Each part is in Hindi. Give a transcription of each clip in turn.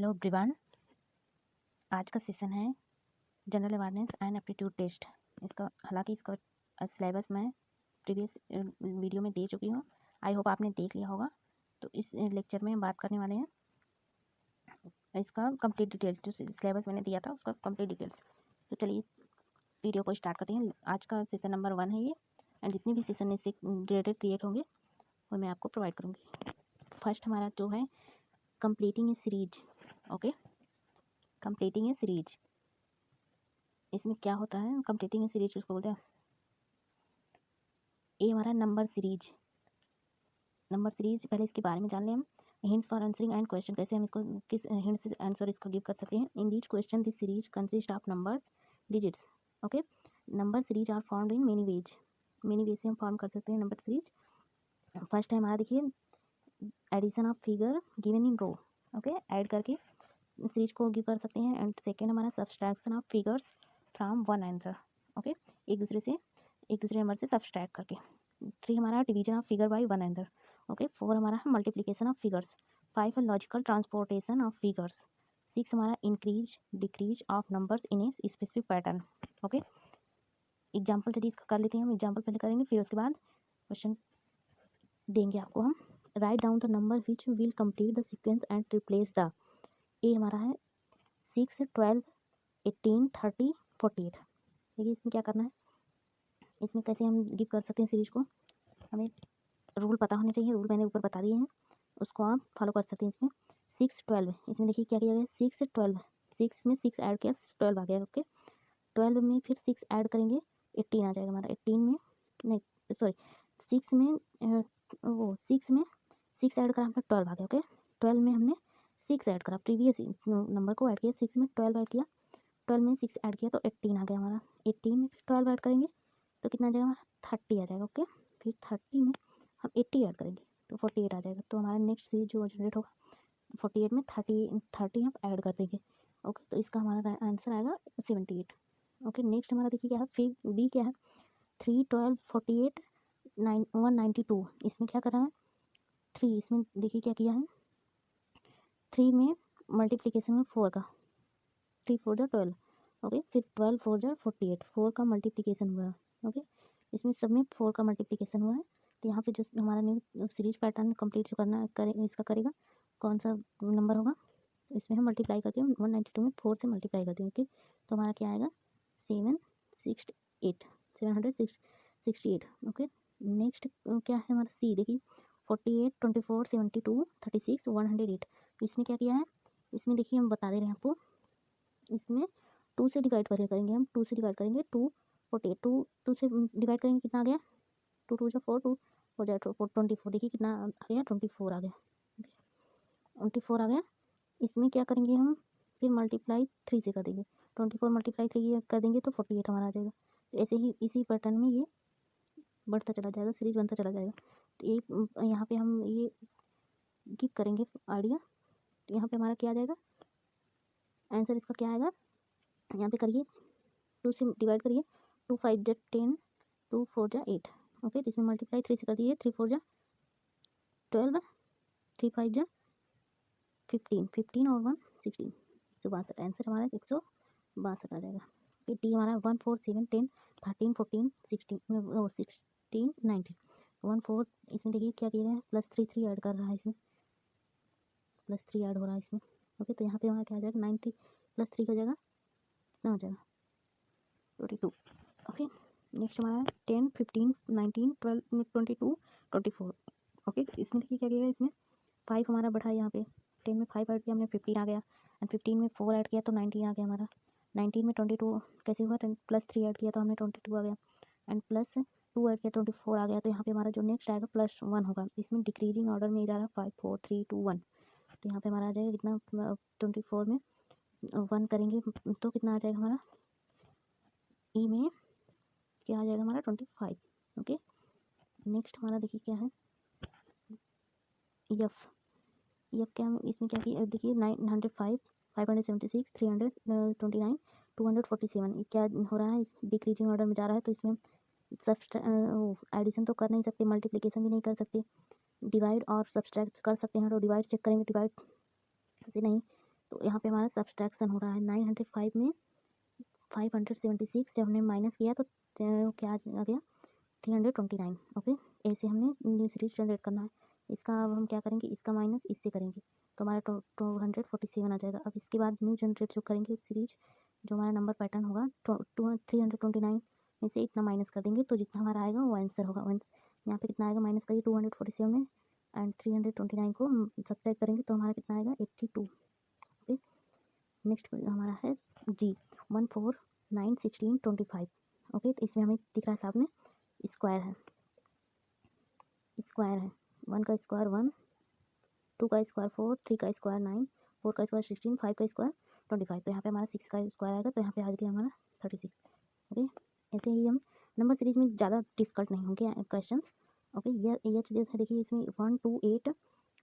Hello everyone. आज का सेशन है general awareness and aptitude test. हालांकि इसका सिलेबस मैं प्रीवियस वीडियो में दे चुकी हूँ। आई होप आपने देख लिया होगा। तो इस लेक्चर में हम बात करने वाले हैं इसका कंप्लीट डिटेल्स, जो सिलेबस मैंने दिया था उसका कंप्लीट डिटेल्स। तो चलिए वीडियो को स्टार्ट करते हैं। आज का सेशन नंबर 1 है ये, एंड जितने भी सेशन इससे रिलेटेड क्रिएट होंगे वो मैं आपको प्रोवाइड करूँगी। फर्स्ट हमारा जो है कंप्लीटिंग ए सीरीज। ओके, कंप्लीटिंग ए सीरीज, इसमें क्या होता है? कंप्लीटिंग ए सीरीज किसको बोलते हैं? ये हमारा नंबर सीरीज। पहले इसके बारे में जान लें हम। Hints for answering and question, कैसे हम इसको किस हिंट से आंसर इसको गिव कर सकते हैं। In this question this series consist of number digits. Okay, number series are formed in many ways से हम फॉर्म कर सकते हैं नंबर सीरीज। फर्स्ट है हमारा, देखिए, addition of figure given in row. Okay, add करके सीरीज को गिव कर सकते हैं। एंड सेकेंड हमारा subtraction of figures from one answer. Okay, एक दूसरे नंबर से सब्सट्रैक्ट करके। 3 हमारा division of figure by one answer. Okay, 4 हमारा है मल्टीप्लिकेशन ऑफ फिगर्स। 5 है लॉजिकल ट्रांसपोर्टेशन ऑफ फिगर्स। 6 हमारा increase decrease of numbers in a specific pattern. Okay, example चलिए इसका कर लेते हैं हम। एग्जाम्पल पहले करेंगे, फिर उसके बाद क्वेश्चन देंगे आपको हम। Write down the number which will complete the sequence and replace the. A हमारा है 6, 12, 18, 30, 48। देखिए इसमें क्या करना है, इसमें कैसे हम गिव कर सकते हैं सीरीज को। हमें रूल पता होने चाहिए। रूल मैंने ऊपर बता दिए हैं, उसको आप फॉलो कर सकते हैं। इसमें 6, 12, इसमें देखिए क्या किया गया, 6, 12, 6 में 6 ऐड किया, 12 आ गया। ओके, 12 में फिर 6 ऐड करेंगे, 18 आ जाएगा हमारा। 18 में नहीं, सॉरी, 6 में 6 ऐड करा, हमने 12 आ गया। ओके, 12 में हमने 6 ऐड करा, प्रीवियस नंबर को ऐड किया, 6 में 12 ऐड किया, 12 में 6 ऐड किया तो 18 आ गया हमारा। 18 में फिर 12 ऐड करेंगे तो कितना आ जाएगा हमारा, 30 आ जाएगा। ओके, फिर 30 में हम 80 ऐड करेंगे तो 48 आ जाएगा। तो हमारा नेक्स्ट सीरीज जो जनरेट होगा 48 में 30 हम ऐड कर देंगे। ओके, तो इसका हमारा आंसर आएगा 78। ओके, नेक्स्ट हमारा देखिए क्या है, फिर बी क्या है, 3, 12, 48, 192। इसमें क्या करा है, 3, इसमें देखिए क्या किया है, 3 में मल्टीप्लिकेशन में 4 का, 3 4 जा 12। ओके, फिर 12 4 जा 48, 4 का मल्टीप्लिकेशन हुआ है। ओके, इसमें सब में 4 का मल्टीप्लिकेशन हुआ है। तो यहाँ पे जो हमारा न्यू सीरीज पैटर्न कंप्लीट जो करना इसका करेगा, कौन सा नंबर होगा, इसमें हम मल्टीप्लाई करके 192 में 4 से मल्टीप्लाई कर देंगे। ओके, तो हमारा क्या आएगा, 768। ओके, नेक्स्ट क्या है हमारा सी, देखिए 48, 24, 72, 36, 108। इसमें क्या किया है, इसमें देखिए हम बता दे रहे हैं आपको, इसमें 2 से डिवाइड करेंगे हम, 2 से डिवाइड करेंगे, 2 48, 2 से डिवाइड करेंगे, कितना आ गया, 2 2 4, 2 हो जाए 24। देखिए कितना आ गया, 24 आ गया। 24 आ गया। इसमें क्या करेंगे हम, फिर मल्टीप्लाई 3 से कर देंगे, 24 मल्टीप्लाई 3 कर देंगे तो 48 हमारा आ जाएगा। तो ऐसे ही इसी पैटर्न में ये बढ़ता चला जाएगा, सीरीज बनता चला जाएगा। तो एक यहाँ पे हम ये गिव करेंगे आइडिया। तो यहाँ पे हमारा क्या आ जाएगा, आंसर इसका क्या आएगा, यहाँ पे करिए, 2 से डिवाइड करिए, 2 5 जा 10, 2 4 जा 8। ओके, तो इसमें मल्टीप्लाई 3 से कर दीजिए, 3 4 जा 12, 3 5 जा 15, 15 और 1 16, 162। आंसर हमारा 162 आ जाएगा। फिर डी हमारा 1 4 7 10 13 14 16 19 1 4। इसमें देखिए क्या किया है, +3 ऐड कर रहा है, इसमें +3 ऐड हो रहा है इसमें। ओके, तो यहाँ पे हमारा क्या आ जाएगा, 90 +3 हो जाएगा, कितना हो जाएगा, 22। ओके, नेक्स्ट हमारा 10 15 19 12 22 24। ओके, इसमें देखिए क्या किया, इसमें 5 हमारा बढ़ा है, यहाँ पे 10 में 5 ऐड किया हमने, 15 आ गया। एंड 15 में 4 ऐड किया तो 19 आ गया हमारा। 19 में 22 कैसे हुआ, +3 ऐड किया तो हमने 22 आ गया। एंड +2 ऐड किया 24 आ गया। तो यहाँ पे हमारा जो नेक्स्ट आएगा +1 होगा। इसमें डिक्रीजिंग ऑर्डर में जा रहा है, 5 4 3 2 1। तो यहाँ पे हमारा आ जाएगा कितना, 24 में 1 करेंगे तो कितना आ जाएगा हमारा, ई में क्या आ जाएगा हमारा 25। ओके, नेक्स्ट हमारा देखिए क्या है, यफ क्या, इसमें क्या किया, देखिए 905 576 329 247। क्या हो रहा है, डिक्रीजिंग ऑर्डर में जा रहा है। तो इसमें एडिशन तो कर नहीं सकते, मल्टीप्लिकेशन भी नहीं कर सकते, डिवाइड और सब्सट्रैक्ट कर सकते हैं। तो डिवाइड चेक करेंगे, डिवाइड से नहीं तो यहाँ पे हमारा सब्सट्रैक्शन हो रहा है 905 में 576 जब हमने माइनस किया तो क्या आ गया 329। ओके, ऐसे हमने न्यू सीरीज जनरेट करना है। इसका अब हम क्या करेंगे, इसका माइनस इससे करेंगे तो हमारा 247 आ जाएगा। अब इसके बाद न्यू जनरेट जो करेंगे सीरीज, जो हमारा नंबर पैटर्न होगा 329 में से इतना माइनस कर देंगे तो जितना हमारा आएगा वो आंसर होगा। यहाँ पे कितना आएगा, माइनस करिए 247 में एंड 329 को सब्ट्रैक्ट करेंगे तो हमारा कितना आएगा 82। ओके, नेक्स्ट हमारा है जी 1 4 9 16 25। ओके, तो इसमें हमें दिख रहा है साथ में स्क्वायर है 1 का स्क्वायर 1, 2 का स्क्वायर 4, 3 का स्क्वायर 9, 4 का स्क्वायर 16, 5 का स्क्वायर 25। तो यहाँ पे हमारा 6 का स्क्वायर आएगा तो यहाँ पे आ गया हमारा 36। ओके, ऐसे ही हम नंबर सीरीज में ज़्यादा डिफिकल्ट नहीं होंगे क्वेश्चन। ओके, ये जैसे देखिए इसमें 1 2 8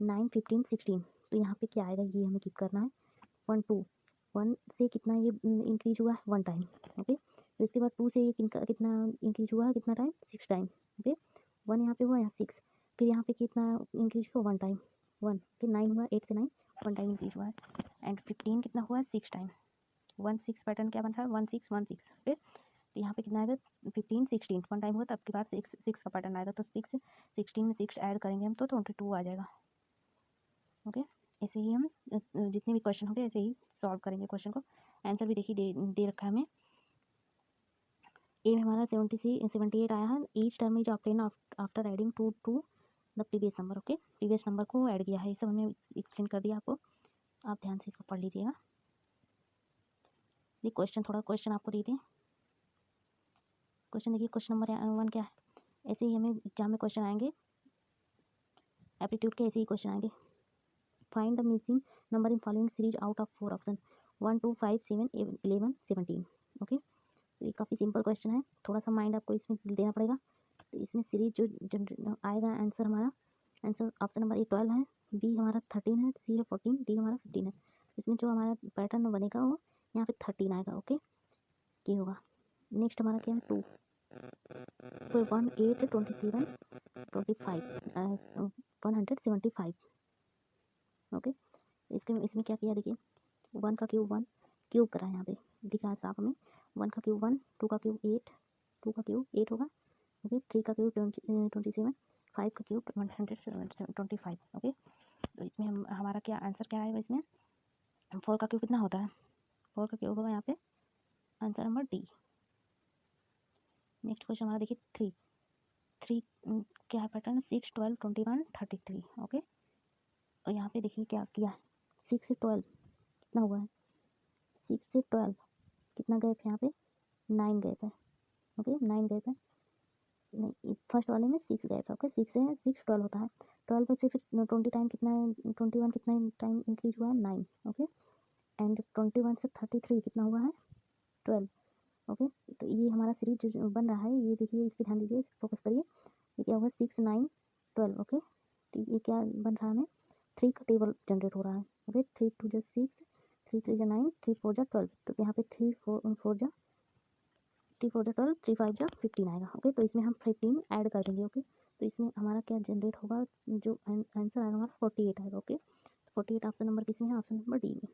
9 15 16, तो यहाँ पे क्या आएगा ये हमें कीप करना है। 1 2 1 से कितना ये इंक्रीज हुआ है 1 टाइम। ओके, तो इसके बाद 2 से ये कितना इंक्रीज हुआ है, कितना टाइम 6 टाइम। ओके, 1 यहाँ पे हुआ, यहाँ 6, फिर यहाँ पे कितना इंक्रीज हुआ 1 टाइम 1, फिर 9 हुआ, 8 से 9 1 टाइम इंक्रीज हुआ है एंड 15 कितना हुआ 6 टाइम। 1 6 पैटर्न क्या बन रहा है 1 6 1 6। फिर तो यहाँ पे कितना आएगा 15 16 1 टाइम हुआ तो आपके पास 6 का पैटर्न आएगा तो 6 16 में 6 ऐड करेंगे हम तो 22 आ जाएगा। ओके, ऐसे ही हम जितने भी क्वेश्चन होंगे ऐसे ही सॉल्व करेंगे क्वेश्चन को। आंसर भी देखिए दे रखा है हमें। ए में हमारा 78 आया है। Each term is obtain after adding to the previous number. Okay, previous number को ऐड किया है, ये सब हमने एक्सप्लेन कर दिया आपको, आप ध्यान से इसको पढ़ लीजिएगा। ये क्वेश्चन आपको दे दें। क्वेश्चन देखिए, क्वेश्चन नंबर 1 क्या है, ऐसे ही हमें एग्जाम में क्वेश्चन आएंगे एप्टीट्यूड के, ऐसे ही क्वेश्चन आएंगे। Find the missing number in following series out of 4 option 1 2 5 7 11 17। Okay, तो ये काफ़ी सिंपल क्वेश्चन है, थोड़ा सा माइंड आपको इसमें देना पड़ेगा। तो इसमें सीरीज जो आएगा आंसर, हमारा आंसर ऑप्शन नंबर ए 12 है, बी हमारा 13 है, सी है 14, डी हमारा 15 है। इसमें जो हमारा पैटर्न बनेगा वो यहाँ पे 13 आएगा। ओके, ये होगा। नेक्स्ट हमारा क्या है 2 तो 1 8 27 25 175। ओके, इसमें क्या किया देखिए, 1 का क्यूब 1 क्यूब करा है, यहाँ पे दिखा है साफ में। 1 का क्यूब 1, 2 का क्यूब 8, 2 का क्यूब 8 होगा। ओके, 3 का क्यूब 27, 5 का क्यूब 125। ओके, तो इसमें हमारा क्या आंसर क्या आएगा, इसमें 4 का क्यूब कितना होता है, 4 का क्यूब होगा यहाँ पे answer number D. Next question हमारा देखिए 3 क्या है पैटर्न 6 12 21 33। ओके, और यहाँ पे देखिए क्या किया है, 6 से 12 कितना हुआ है, 6 से 12 कितना गैप है, यहाँ पे 9 गैप है। ओके, 9 गैप है, नहीं फर्स्ट वाले में 6 गैप है। ओके, 6 से 6 12 होता है, 12 में से फिर 20 टाइम कितना है, 21 कितना टाइम इंक्रीज हुआ है 9। ओके, एंड 21 से 33 कितना हुआ है 12। ओके, तो ये हमारा सीरीज जो बन रहा है, ये देखिए इस पर ध्यान दीजिए, फोकस करिए, ये क्या होगा 6 9 12। ओके, तो ये क्या बन रहा है, हमें 3 का टेबल जनरेट हो रहा है। ओके, 3 2 जा 6, 3 3 जा 9, 3 4 जा 12, तो यहाँ पे 3 4 जा 12, 3 5 जा 15 आएगा। ओके, तो इसमें हम 15 ऐड कर देंगे। ओके, तो इसमें हमारा क्या जनरेट होगा, जो आंसर आएगा हमारा 48 आएगा। ओके, 48 ऑप्शन नंबर किसमें है, ऑप्शन नंबर डी में,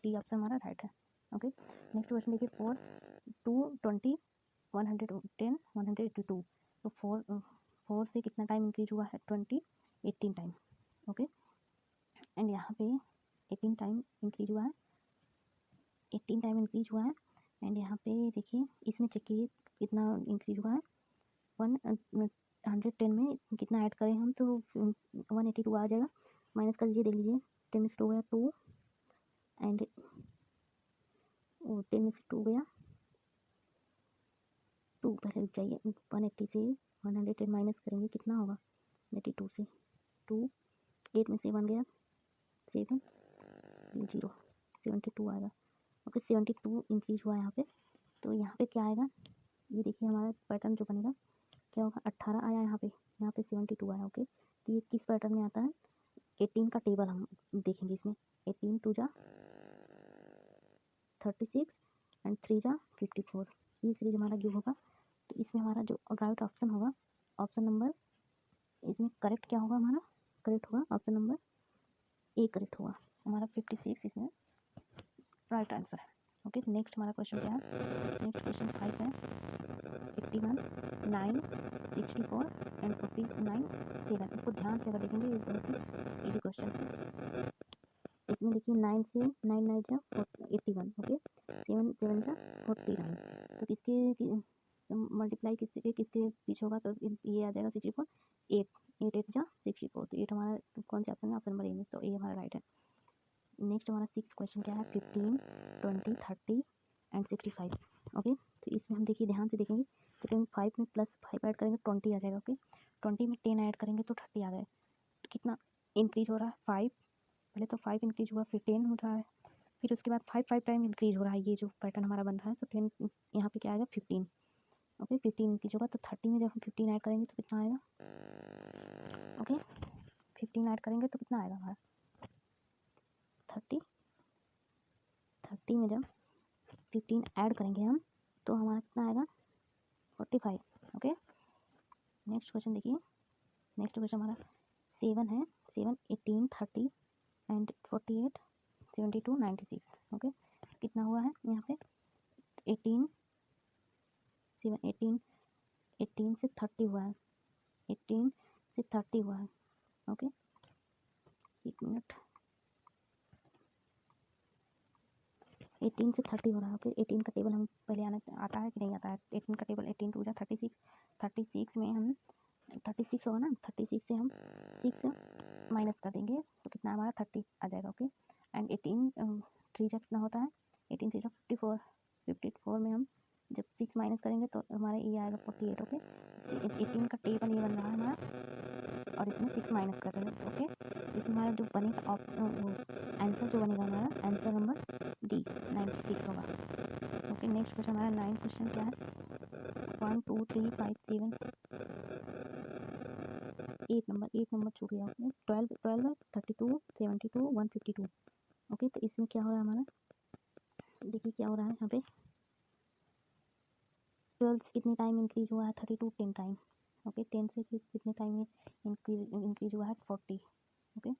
डी ऑप्शन हमारा राइट है। ओके, नेक्स्ट क्वेश्चन देखिए 4 2 20 110 182। तो 4 से कितना टाइम इंक्रीज हुआ है 18 टाइम। ओके, एंड यहाँ पे 18 टाइम इंक्रीज हुआ है, 18 टाइम इंक्रीज हुआ है एंड यहाँ पे देखिए इसमें चेक कीजिए कितना इंक्रीज हुआ है। 110 में कितना ऐड करें हम तो 182 आ जाएगा, माइनस कर लीजिए, देख लीजिए 10 में से 2 गया 2 एंड 10 में से 2 गया 2, पहले रुक जाइए, 180 से 110 माइनस करेंगे कितना होगा 82 से 2, 8 में से 1 गया 7 0 72 आएगा। ओके, 72 इंक्रीज हुआ है यहाँ पे, तो यहाँ पे क्या आएगा, ये देखिए हमारा पैटर्न जो बनेगा क्या होगा 18 आया यहाँ पे 72 आया। ओके, तो ये किस पैटर्न में आता है, 18 का टेबल हम देखेंगे इसमें, 18 2 जा 36 एंड 3 जा 54, ये सीरीज हमारा गिव होगा। तो इसमें हमारा जो राइट ऑप्शन होगा, ऑप्शन नंबर, इसमें करेक्ट क्या होगा, हमारा करेक्ट होगा ऑप्शन नंबर ए, करेक्ट होगा हमारा 56 इसमें राइट आंसर है। ओके, नेक्स्ट हमारा क्वेश्चन क्या है? नेक्स्ट क्वेश्चन 5 है। 51, 9, 64 एंड 49, 7। इसको ध्यान से अगर देखेंगे ये बहुत ही इजी क्वेश्चन है। इसमें देखिए 9 से 9 9 जा 81, ओके, 7 7 जा 49। तो किसके मल्टीप्लाई किसके पीछे होगा? तो ये आ जाएगा 64, 8 8 8 जा 64। तो 8 हमारा कौन सा ऑप्शन है? ऑप्शन नंबर ए में, तो ए हमारा राइट है। नेक्स्ट हमारा 6 क्वेश्चन क्या है? 15, 20, 30 एंड 65। ओके, तो इसमें हम देखिए ध्यान से देखेंगे तो 5 में प्लस 5 ऐड करेंगे 20 आ जाएगा। ओके, 20 में 10 ऐड करेंगे तो 30 आ जाएगा। तो कितना इंक्रीज हो रहा है? 5, पहले तो 5 इंक्रीज हुआ, फिर 10 हो रहा है, फिर उसके बाद 5 टाइम इंक्रीज हो रहा है। ये जो पैटर्न हमारा बन रहा है, तो 10 यहाँ पे क्या आएगा? 15। ओके, 15 इंक्रीज होगा, तो 30 में जब हम 15 ऐड करेंगे तो कितना आएगा? ओके, 15 ऐड करेंगे तो कितना आएगा हमारा? 30 में जब 15 ऐड करेंगे हम तो हमारा कितना आएगा? 45। ओके, नेक्स्ट क्वेश्चन देखिए। नेक्स्ट क्वेश्चन हमारा 7 है। 7, 18, 30 एंड 48, 72, 96। ओके, कितना हुआ है यहाँ पे? 18 से 30 हुआ है। 18 से 30 हुआ है। ओके, एक मिनट। 18 से 30 हो रहा है। ओके, 18 का टेबल हम पहले आता है कि नहीं आता है? 18 का टेबल 18 2 जा 36। 36 में हम 36 होगा ना, 36 से हम 6 माइनस कर देंगे तो कितना हमारा 30 आ जाएगा। ओके, एंड 18 3 जा कितना होता है? 18 3 जा 54। 54 में हम जब 6 माइनस करेंगे तो हमारा ये आएगा 48। ओके, 18 का टेबल ये बन रहा है हमारा और इसमें 6 माइनस कर रहे हैं। ओके, इसमें हमारा जो बनेगा आंसर जो बनेगा हमारा आंसर नंबर डी 96 होगा। ओके, नेक्स्ट क्वेश्चन हमारा 9 क्वेश्चन क्या है? 1 2 3 5 7 8 नंबर छूट गया। आपने 12 32 72 152। ओके, तो इसमें क्या हो रहा है हमारा? देखिए क्या हो रहा है यहाँ पे। 12 से कितने टाइम इंक्रीज हुआ है? 32 10 टाइम। ओके, 10 से कितने टाइम में इंक्रीज हुआ है? 40। ओके,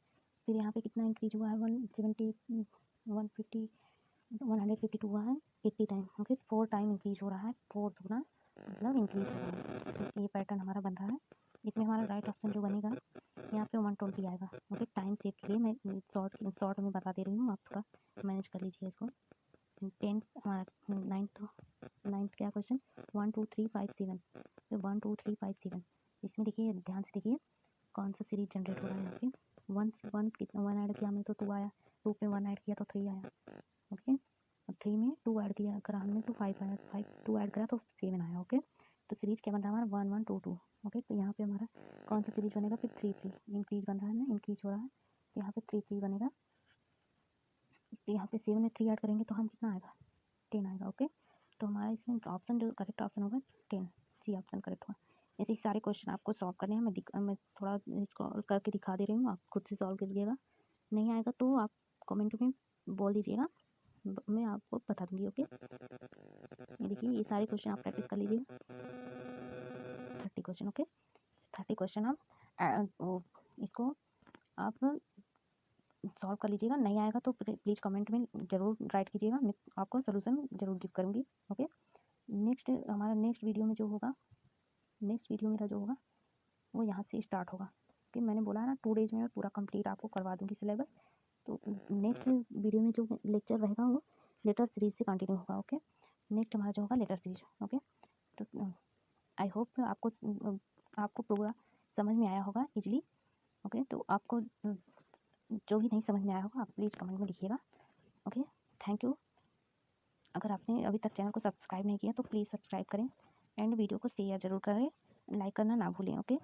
फिर यहाँ पे कितना इंक्रीज हुआ है? 170 150 152 हुआ है 80 टाइम। ओके, 4 टाइम इंक्रीज हो रहा है, 4 गुना मतलब इंक्रीज हो रहा है। तो ये पैटर्न हमारा बन रहा है। इसमें हमारा राइट ऑप्शन जो बनेगा यहाँ पे 120 आएगा। ओके, टाइम सेव के लिए मैं शॉर्ट में बता दे रही हूँ, आप थोड़ा मैनेज कर लीजिए इसको। 10 हमारा 9th क्या क्वेश्चन? 1 2 3 5 7। तो 1 2 3 5 7 इसमें देखिए ध्यान से देखिए कौन सा सीरीज जनरेट हो रहा है यहाँ पे। 1 कितना 1 ऐड किया हमने तो 2 आया, 2 पे 1 ऐड किया तो 3 आया। ओके, और 3 में 2 ऐड किया करा हमने तो 5 आया, 5 2 ऐड करा तो 7 आया। ओके, तो सीरीज क्या बन रहा है हमारा? 1 1 2 2। ओके, तो यहाँ पे हमारा कौन सा सीरीज बनेगा? फिर 3 3 इंक्रीज बन रहा है ना, इंक्रीज हो रहा है, तो यहाँ पे 3 3 बनेगा। तो यहाँ पे 7 में 3 ऐड करेंगे तो हम कितना आएगा? 10 आएगा। ओके, तो हमारा इसमें ऑप्शन जो करेक्ट ऑप्शन होगा 10, सी ऑप्शन करेक्ट होगा। ऐसे ही सारे क्वेश्चन आपको सॉल्व करने हैं। मैं थोड़ा इसको करके दिखा दे रही हूँ, आप खुद से सॉल्व कीजिएगा। नहीं आएगा तो आप कमेंट में बोल दीजिएगा, मैं आपको बता दूँगी। ओके, ये देखिए ये सारे क्वेश्चन आप प्रैक्टिस कर लीजिएगा। 30 क्वेश्चन। ओके, 30 क्वेश्चन आप इसको आप सॉल्व कर लीजिएगा। नहीं आएगा तो प्लीज़ कमेंट में ज़रूर राइट कीजिएगा, मैं आपको सोल्यूशन ज़रूर गिव करूँगी। ओके, नेक्स्ट हमारा नेक्स्ट वीडियो में जो होगा, नेक्स्ट वीडियो मेरा जो होगा वो यहाँ से स्टार्ट होगा। कि मैंने बोला है ना 2 डेज़ में मैं पूरा कंप्लीट आपको करवा दूँगी सिलेबस। तो नेक्स्ट वीडियो में जो लेक्चर रहेगा वो लेटर सीरीज से कंटिन्यू होगा। ओके, नेक्स्ट हमारा जो होगा लेटर सीरीज। ओके, तो आई होप आपको पूरा समझ में आया होगा इजीली। ओके, तो आपको जो भी नहीं समझ में आया होगा आप प्लीज़ कमेंट में लिखिएगा। Okay, thank you. अगर आपने अभी तक चैनल को सब्सक्राइब नहीं किया तो प्लीज़ सब्सक्राइब करें एंड वीडियो को शेयर ज़रूर करें, लाइक करना ना भूलें। ओके।